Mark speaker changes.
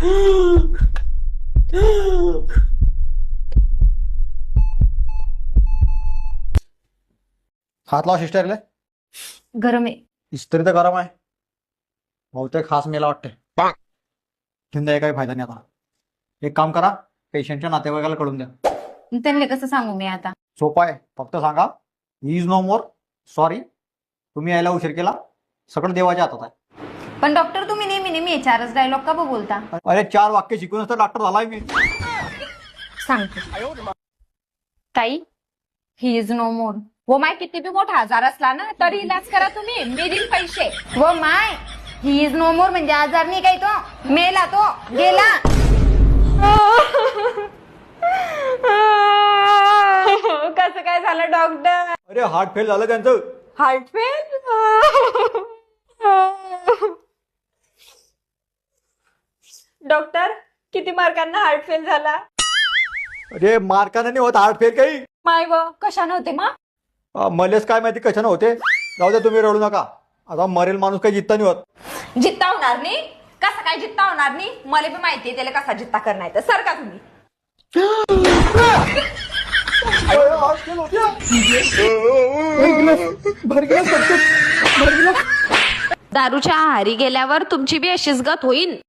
Speaker 1: हात लावा सिस्टरले.
Speaker 2: गरम आहे.
Speaker 1: इस्त्री तर गरम आहे. बहुतेक खास मेला वाटते. घेऊन द्या, काही फायदा नाही. आता एक काम करा, पेशंटच्या नातेवाईकाला कळून द्या.
Speaker 2: त्यांना कसं सांगू मी आता?
Speaker 1: सोपा आहे. फक्त सांगा he is no more sorry, तुम्ही यायला उशीर केला, सगळं देवाच्या हातात आहे.
Speaker 2: पण डॉक्टर तुम्ही नेहमी नेहमी चारच डायलॉग का बोलता?
Speaker 1: अरे 4 वाक्य शिकूनच तर डॉक्टर झालाय मी.
Speaker 2: सांगतो ताई, ही इज नो मोर. वो माय किती बी मोठा आजार असला ना तरी इलाज करा तुम्ही, मी देईन पैसे. वो माय ही इज नो मोर म्हणजे आजार नाही काही, तो मेला, तो गेला. कसं काय झालं डॉक्टर?
Speaker 1: अरे हार्ट फेल झालं त्यांचं.
Speaker 2: Heart fail? डॉक्टर किती मार्कांना हार्ट फेल झाला?
Speaker 1: अरे मार्काने नाही होत हार्ट फेल काही.
Speaker 2: माय व कशाने होते मग?
Speaker 1: मलेच काय माहिती कशाने होते. जाऊ द्या, तुम्ही रडू नका. आता मरेल माणूस काही जित्ता नाही होत.
Speaker 2: जित्ता होणार नाही? कसं काय जित्ता होणार नाही? मला बी माहितीये त्याला कसा जित्ता करणार आहे. सर का तुम्ही दारूच्या आहारी गेल्यावर तुमची बी अशीच गत होईल.